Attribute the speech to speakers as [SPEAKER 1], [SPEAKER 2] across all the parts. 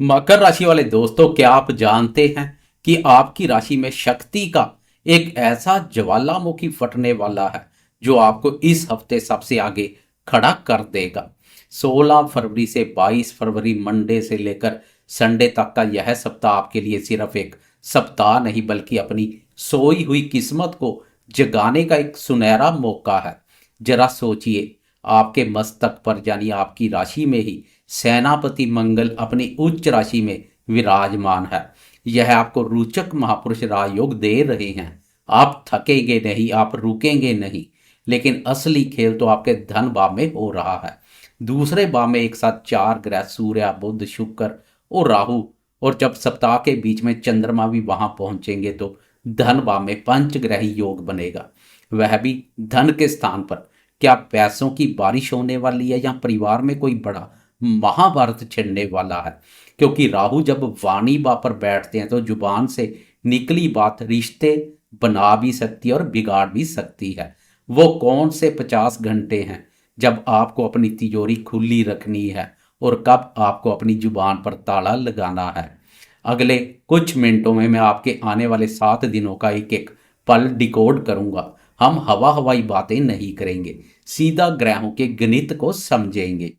[SPEAKER 1] मकर राशि वाले दोस्तों, क्या आप जानते हैं कि आपकी राशि में शक्ति का एक ऐसा ज्वालामुखी फटने वाला है जो आपको इस हफ्ते सबसे आगे खड़ा कर देगा। 16 फरवरी से 22 फरवरी मंडे से लेकर संडे तक का यह सप्ताह आपके लिए सिर्फ एक सप्ताह नहीं बल्कि अपनी सोई हुई किस्मत को जगाने का एक सुनहरा मौका है। जरा सोचिए, आपके मस्तक पर यानी आपकी राशि में ही सेनापति मंगल अपनी उच्च राशि में विराजमान है। यह आपको रोचक महापुरुष राजयोग दे रहे हैं। आप थकेंगे नहीं, आप रुकेंगे नहीं, लेकिन असली खेल तो आपके धन भाव में हो रहा है। दूसरे भाव में एक साथ चार ग्रह सूर्य, बुध, शुक्र और राहु, और जब सप्ताह के बीच में चंद्रमा भी वहां पहुंचेंगे तो धन भाव में पंचग्रही योग बनेगा, वह भी धन के स्थान पर। क्या पैसों की बारिश होने वाली है या परिवार में कोई बड़ा महाभारत छिड़ने वाला है? क्योंकि राहु जब वाणी बा पर बैठते हैं तो जुबान से निकली बात रिश्ते बना भी सकती है और बिगाड़ भी सकती है। वो कौन से 50 घंटे हैं जब आपको अपनी तिजोरी खुली रखनी है और कब आपको अपनी जुबान पर ताला लगाना है? अगले कुछ मिनटों में मैं आपके आने वाले 7 दिनों का एक एक पल डिकोड करूंगा। हम हवा हवाई बातें नहीं करेंगे, सीधा ग्रहों के गणित को समझेंगे।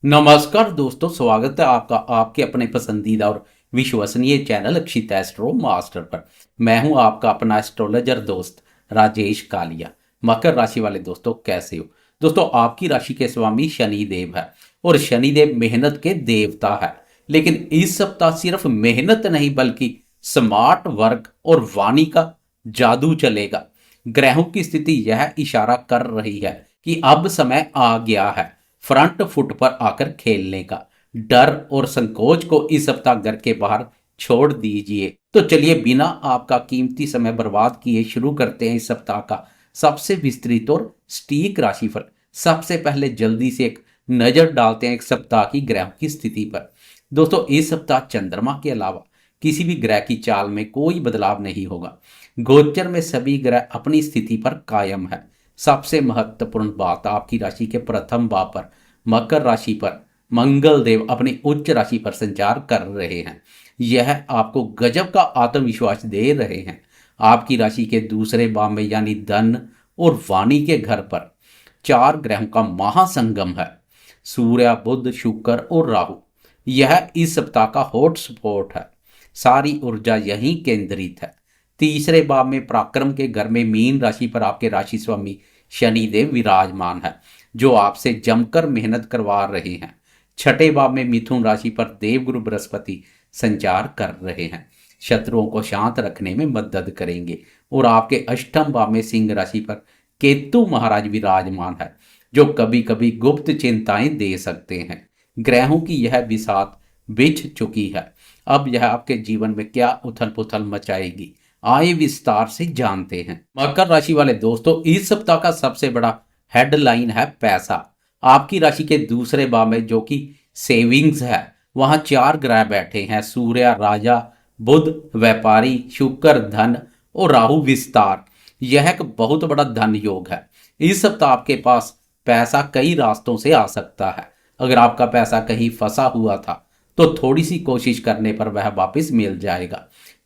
[SPEAKER 1] नमस्कार दोस्तों, स्वागत है आपका आपके अपने पसंदीदा और विश्वसनीय चैनल अक्षित एस्ट्रो मास्टर पर। मैं हूं आपका अपना एस्ट्रोलॉजर दोस्त राजेश कालिया। मकर राशि वाले दोस्तों, कैसे हो? दोस्तों, आपकी राशि के स्वामी शनि देव है और शनि देव मेहनत के देवता है। लेकिन इस सप्ताह सिर्फ मेहनत नहीं बल्कि स्मार्ट वर्क और वाणी का जादू चलेगा। ग्रहों की स्थिति यह इशारा कर रही है कि अब समय आ गया है फ्रंट फुट पर आकर खेलने का। डर और संकोच को इस सप्ताह घर के बाहर छोड़ दीजिए। तो चलिए बिना आपका कीमती समय बर्बाद किए शुरू करते हैं इस सप्ताह का सबसे विस्तृत और सटीक राशिफल। सबसे पहले जल्दी से एक नजर डालते हैं एक सप्ताह की ग्रह की स्थिति पर। दोस्तों, इस सप्ताह चंद्रमा के अलावा किसी भी ग्रह की चाल में कोई बदलाव नहीं होगा। गोचर में सभी ग्रह अपनी स्थिति पर कायम है। सबसे महत्वपूर्ण बात, आपकी राशि के प्रथम भाव पर मकर राशि पर मंगल देव अपनी उच्च राशि पर संचार कर रहे हैं। यह आपको गजब का आत्मविश्वास दे रहे हैं। आपकी राशि के दूसरे भाव में यानी धन और वाणी के घर पर चार ग्रहों का महासंगम है, सूर्य, बुध, शुक्र और राहु। यह इस सप्ताह का हॉट स्पॉट है। सारी ऊर्जा यहीं केंद्रित है। तीसरे भाव में पराक्रम के घर में मीन राशि पर आपके राशि स्वामी शनि देव विराजमान है, जो आपसे जमकर मेहनत करवा रहे हैं। छठे भाव में मिथुन राशि पर देवगुरु बृहस्पति संचार कर रहे हैं, शत्रुओं को शांत रखने में मदद करेंगे। और आपके अष्टम भाव में सिंह राशि पर केतु महाराज विराजमान है, जो कभी कभी गुप्त चिंताएं दे सकते हैं। ग्रहों की यह बिसात बिछ चुकी है। अब यह आपके जीवन में क्या उथल पुथल मचाएगी, आइए विस्तार से जानते हैं। मकर राशि वाले दोस्तों, इस सप्ताह का सबसे बड़ा हेडलाइन है पैसा। आपकी राशि के दूसरे भाव में जो कि सेविंग्स है, वहां चार ग्रह बैठे हैं, सूर्य राजा, बुध व्यापारी, शुक्र धन और राहु विस्तार। यह एक बहुत बड़ा धन योग है। इस सप्ताह आपके पास पैसा कई रास्तों से आ सकता है। अगर आपका पैसा कहीं फंसा हुआ था तो थोड़ी सी कोशिश करने पर वह वापस मिल जाएगा।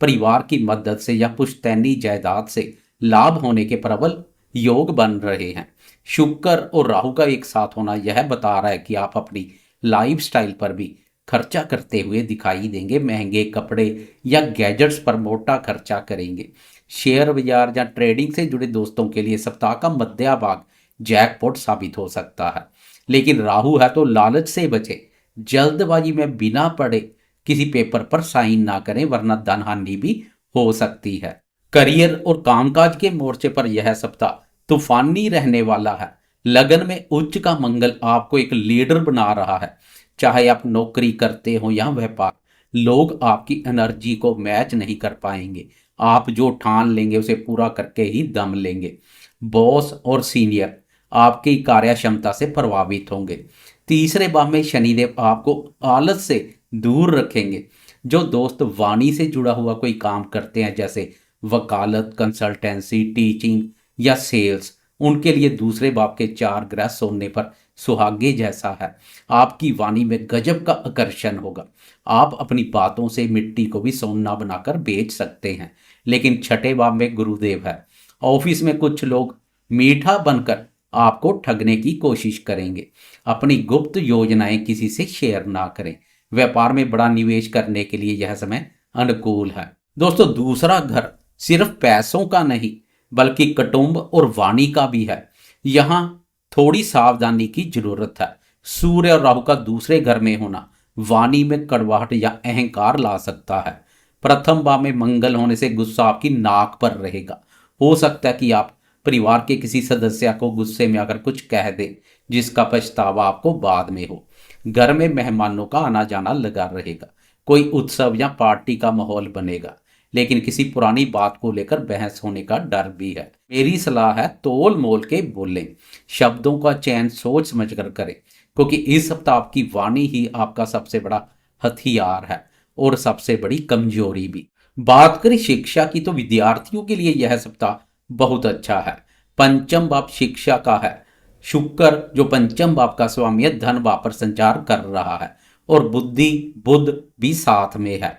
[SPEAKER 1] परिवार की मदद से या पुश्तैनी जायदाद से लाभ होने के प्रबल योग बन रहे हैं। शुक्र और राहु का एक साथ होना यह बता रहा है कि आप अपनी लाइफस्टाइल पर भी खर्चा करते हुए दिखाई देंगे। महंगे कपड़े या गैजेट्स पर मोटा खर्चा करेंगे। शेयर बाजार या ट्रेडिंग से जुड़े दोस्तों के लिए सप्ताह का मध्य भाग जैकपॉट साबित हो सकता है। लेकिन राहु है तो लालच से बचे। जल्दबाजी में बिना पढ़े किसी पेपर पर साइन ना करें, वरना धन हानि भी हो सकती है। करियर और कामकाज के मोर्चे पर यह सप्ताह तूफानी रहने वाला है। लगन में उच्च का मंगल आपको एक लीडर बना रहा है। चाहे आप नौकरी करते हो या व्यापार, लोग आपकी एनर्जी को मैच नहीं कर पाएंगे। आप जो ठान लेंगे उसे पूरा करके ही दम लेंगे। बॉस और सीनियर आपकी कार्य क्षमता से प्रभावित होंगे। तीसरे भाव में शनिदेव आपको आलस से दूर रखेंगे। जो दोस्त वाणी से जुड़ा हुआ कोई काम करते हैं, जैसे वकालत, कंसल्टेंसी, टीचिंग या सेल्स, उनके लिए दूसरे भाव के चार ग्रह सोने पर सुहागे जैसा है। आपकी वाणी में गजब का आकर्षण होगा। आप अपनी बातों से मिट्टी को भी सोना बनाकर बेच सकते हैं। लेकिन छठे भाव में गुरुदेव है। ऑफिस में कुछ लोग मीठा बनकर आपको ठगने की कोशिश करेंगे। अपनी गुप्त योजनाएं किसी से शेयर ना करें। व्यापार में बड़ा निवेश करने के लिए यह समय अनुकूल है। दोस्तों, दूसरा घर सिर्फ पैसों का नहीं बल्कि कुटुंब और वाणी का भी है। यहाँ थोड़ी सावधानी की जरूरत है। सूर्य और राहु का दूसरे घर में होना वाणी में कड़वाहट या अहंकार ला सकता है। प्रथम भाव में मंगल होने से गुस्सा आपकी नाक पर रहेगा। हो सकता है कि आप परिवार के किसी सदस्य को गुस्से में आकर कुछ कह दे जिसका पछतावा आपको बाद में हो। घर में मेहमानों का आना जाना लगा रहेगा। कोई उत्सव या पार्टी का माहौल बनेगा, लेकिन किसी पुरानी बात को लेकर बहस होने का डर भी है। मेरी सलाह है, तोल मोल के बोलें। शब्दों का चयन सोच समझ कर करें, क्योंकि इस सप्ताह आपकी वाणी ही आपका सबसे बड़ा हथियार है और सबसे बड़ी कमजोरी भी। बात करें शिक्षा की, तो विद्यार्थियों के लिए यह सप्ताह बहुत अच्छा है। पंचम भाव शिक्षा का है। शुक्र जो पंचम भाव का स्वामी है, धन भाव पर संचार कर रहा है और बुद्धि बुध भी साथ में है।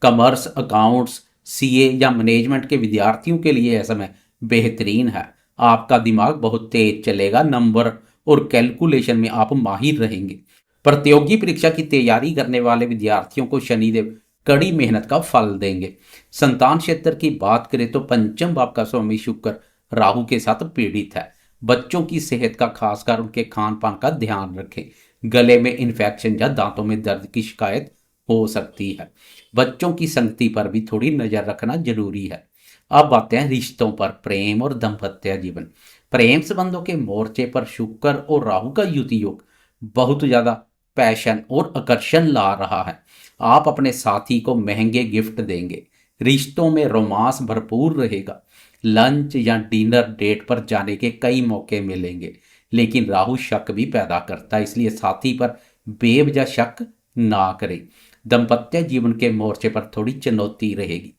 [SPEAKER 1] कॉमर्स, अकाउंट्स, सीए या मैनेजमेंट के विद्यार्थियों के लिए यह समय बेहतरीन है। आपका दिमाग बहुत तेज चलेगा। नंबर और कैलकुलेशन में आप माहिर रहेंगे। प्रतियोगी परीक्षा की तैयारी करने वाले विद्यार्थियों को शनिदेव कड़ी मेहनत का फल देंगे। संतान क्षेत्र की बात करें तो पंचम भाव का स्वामी शुक्र राहु के साथ पीड़ित है। बच्चों की सेहत का खासकर उनके खान पान का ध्यान रखें। गले में इन्फेक्शन या दांतों में दर्द की शिकायत हो सकती है। बच्चों की संगति पर भी थोड़ी नजर रखना जरूरी है। अब आते हैं रिश्तों पर। प्रेम और दाम्पत्य जीवन। प्रेम संबंधों के मोर्चे पर शुक्र और राहु का युति योग बहुत ज्यादा पैशन और आकर्षण ला रहा है। आप अपने साथी को महंगे गिफ्ट देंगे। रिश्तों में रोमांस भरपूर रहेगा। लंच या डिनर डेट पर जाने के कई मौके मिलेंगे, लेकिन राहु शक भी पैदा करता है, इसलिए साथी पर बेवजह शक ना करें। दाम्पत्य जीवन के मोर्चे पर थोड़ी चुनौती रहेगी।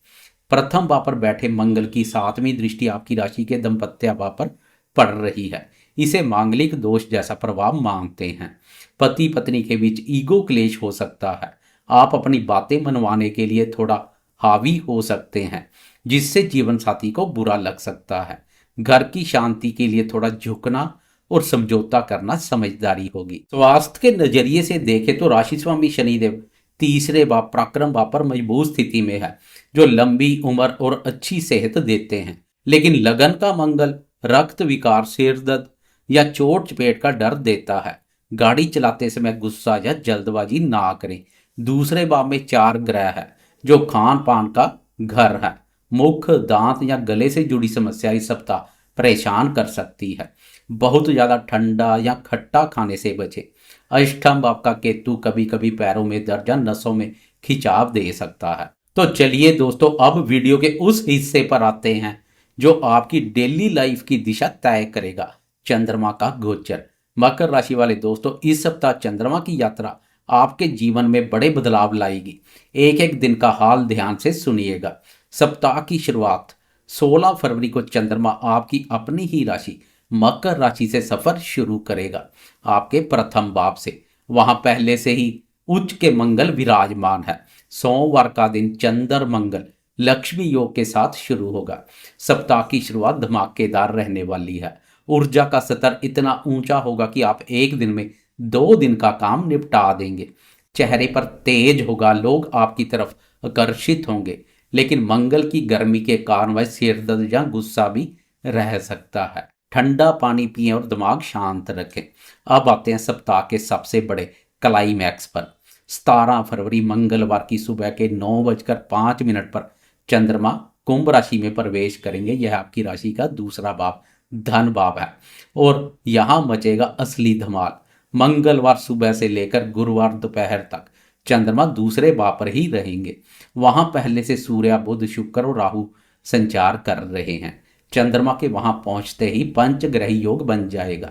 [SPEAKER 1] प्रथम भाव पर बैठे मंगल की सातवीं दृष्टि आपकी राशि के दाम्पत्य भाव पर पड़ रही है। इसे मांगलिक दोष जैसा प्रभाव मानते हैं। पति पत्नी के बीच ईगो क्लेश हो सकता है। आप अपनी बातें मनवाने के लिए थोड़ा हावी हो सकते हैं, जिससे जीवन साथी को बुरा लग सकता है। घर की शांति के लिए थोड़ा झुकना और समझौता करना समझदारी होगी। स्वास्थ्य के नजरिए से देखें तो राशि स्वामी शनिदेव तीसरे भाव पराक्रम भाव पर मजबूत स्थिति में है, जो लंबी उम्र और अच्छी सेहत देते हैं। लेकिन लगन का मंगल रक्त विकार, सिर दर्द या चोट चपेट का डर देता है। गाड़ी चलाते समय गुस्सा या जल्दबाजी ना करें। दूसरे भाव में 4 ग्रह है, जो खान पान का घर है। मुख, दांत या गले से जुड़ी समस्या इस सप्ताह परेशान कर सकती है। बहुत ज्यादा ठंडा या खट्टा खाने से बचे। अष्टम भाव का केतु कभी कभी पैरों में दर्द या नसों में खिंचाव दे सकता है। तो चलिए दोस्तों, अब वीडियो के उस हिस्से पर आते हैं जो आपकी डेली लाइफ की दिशा तय करेगा। चंद्रमा का गोचर। मकर राशि वाले दोस्तों, इस सप्ताह चंद्रमा की यात्रा आपके जीवन में बड़े बदलाव लाएगी। एक एक दिन का हाल ध्यान से सुनिएगा। सप्ताह की शुरुआत 16 फरवरी को चंद्रमा आपकी अपनी ही राशि मकर राशि से सफर शुरू करेगा, आपके प्रथम भाव से। वहां पहले से ही उच्च के मंगल विराजमान है। सोमवार का दिन चंद्र मंगल लक्ष्मी योग के साथ शुरू होगा। सप्ताह की शुरुआत धमाकेदार रहने वाली है। ऊर्जा का स्तर इतना ऊंचा होगा कि आप एक दिन में 2 दिन का काम निपटा देंगे। चेहरे पर तेज होगा, लोग आपकी तरफ आकर्षित होंगे, लेकिन मंगल की गर्मी के कारण वह सिर दर्द या गुस्सा भी रह सकता है। ठंडा पानी पिएं और दिमाग शांत रखें। अब आते हैं सप्ताह के सबसे बड़े क्लाइमैक्स पर। 17 फरवरी मंगलवार की सुबह के 9:05 पर चंद्रमा कुंभ राशि में प्रवेश करेंगे। यह आपकी राशि का दूसरा भाव धन भाव है और यहां मचेगा असली धमाल। मंगलवार सुबह से लेकर गुरुवार दोपहर तक चंद्रमा दूसरे भाव पर ही रहेंगे। वहां पहले से सूर्य, बुध, शुक्र और राहु संचार कर रहे हैं। चंद्रमा के वहां पहुंचते ही पंचग्रही योग बन जाएगा।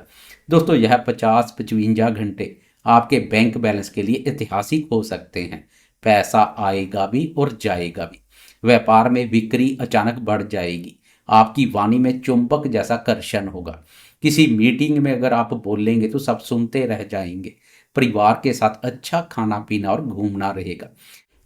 [SPEAKER 1] दोस्तों, यह 50-55 घंटे आपके बैंक बैलेंस के लिए ऐतिहासिक हो सकते हैं। पैसा आएगा भी और जाएगा भी। व्यापार में बिक्री अचानक बढ़ जाएगी। आपकी वाणी में चुंबक जैसा कर्षण होगा। किसी मीटिंग में अगर आप बोलेंगे तो सब सुनते रह जाएंगे। परिवार के साथ अच्छा खाना पीना और घूमना रहेगा।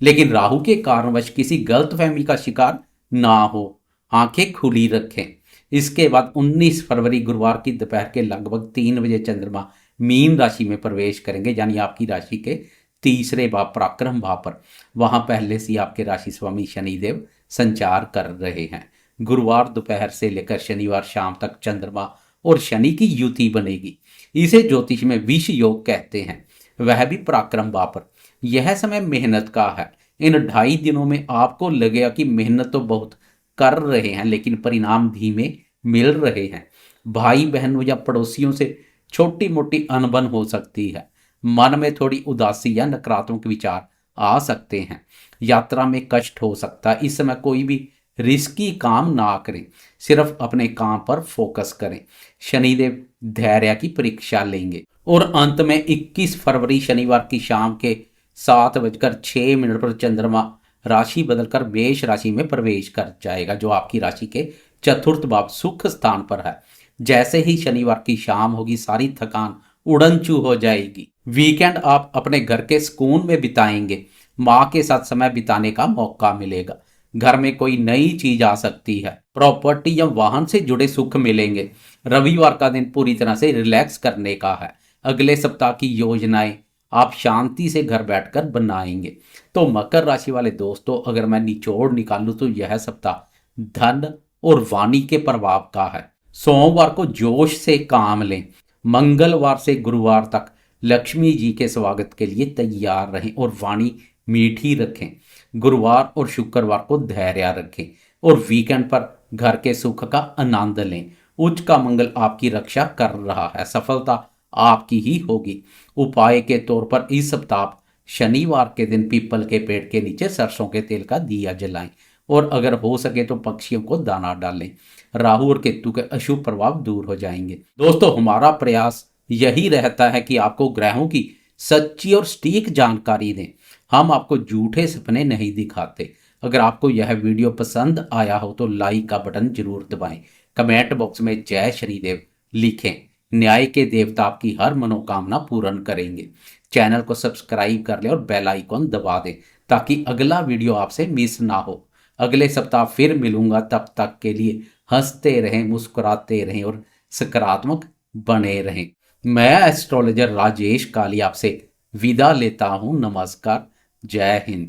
[SPEAKER 1] लेकिन राहु के कारणवश किसी गलतफहमी का शिकार ना हो, आंखें खुली रखें। इसके बाद 19 फरवरी गुरुवार की दोपहर के लगभग 3 बजे चंद्रमा मीन राशि में प्रवेश करेंगे, यानी आपकी राशि के तीसरे भाव पराक्रम भाव पर। वहां पहले से आपके राशि स्वामी शनिदेव संचार कर रहे हैं। गुरुवार दोपहर से लेकर शनिवार शाम तक चंद्रमा और शनि की युति बनेगी। इसे ज्योतिष में विष योग कहते हैं, वह भी पराक्रम भाव पर। यह समय मेहनत का है। इन 2.5 दिनों में आपको लगेगा कि मेहनत तो बहुत कर रहे हैं, लेकिन परिणाम धीमे मिल रहे हैं। भाई बहनों या पड़ोसियों से छोटी मोटी अनबन हो सकती है। मन में थोड़ी उदासी या नकारात्मक विचार आ सकते हैं। यात्रा में कष्ट हो सकता है। इस समय कोई भी रिस्की काम ना करें, सिर्फ अपने काम पर फोकस करें। शनिदेव धैर्य की परीक्षा लेंगे। और अंत में 21 फरवरी शनिवार की शाम के 7:06 पर चंद्रमा राशि बदलकर मेष राशि में प्रवेश कर जाएगा, जो आपकी राशि के चतुर्थ भाव सुख स्थान पर है। जैसे ही शनिवार की शाम होगी, सारी थकान उड़नचू हो जाएगी। वीकेंड आप अपने घर के सुकून में बिताएंगे। माँ के साथ समय बिताने का मौका मिलेगा। घर में कोई नई चीज आ सकती है। प्रॉपर्टी या वाहन से जुड़े सुख मिलेंगे। रविवार का दिन पूरी तरह से रिलैक्स करने का है। अगले सप्ताह की योजनाएं आप शांति से घर बैठकर बनाएंगे। तो मकर राशि वाले दोस्तों, अगर मैं निचोड़ निकालूं तो यह सप्ताह धन और वाणी के प्रभाव का है। सोमवार को जोश से काम लें। मंगलवार से गुरुवार तक लक्ष्मी जी के स्वागत के लिए तैयार रहें और वाणी मीठी रखें। गुरुवार और शुक्रवार को धैर्य रखें और वीकेंड पर घर के सुख का आनंद लें। उच्च का मंगल आपकी रक्षा कर रहा है। सफलता आपकी ही होगी। उपाय के तौर पर इस सप्ताह शनिवार के दिन पीपल के पेड़ के नीचे सरसों के तेल का दिया जलाएं और अगर हो सके तो पक्षियों को दाना डालें। राहु और केतु के अशुभ प्रभाव दूर हो जाएंगे। दोस्तों, हमारा प्रयास यही रहता है कि आपको ग्रहों की सच्ची और सटीक जानकारी दें। हम आपको झूठे सपने नहीं दिखाते। अगर आपको यह वीडियो पसंद आया हो तो लाइक का बटन जरूर दबाएं। कमेंट बॉक्स में जय शनिदेव लिखें। न्याय के देवता आपकी हर मनोकामना पूर्ण करेंगे। चैनल को सब्सक्राइब कर लें और बेल आइकॉन दबा दें ताकि अगला वीडियो आपसे मिस ना हो। अगले सप्ताह फिर मिलूंगा, तब तक के लिए हंसते रहें, मुस्कुराते रहें और सकारात्मक बने रहें। मैं एस्ट्रोलॉजर राजेश काली आपसे विदा लेता हूं। नमस्कार, जय हिंद।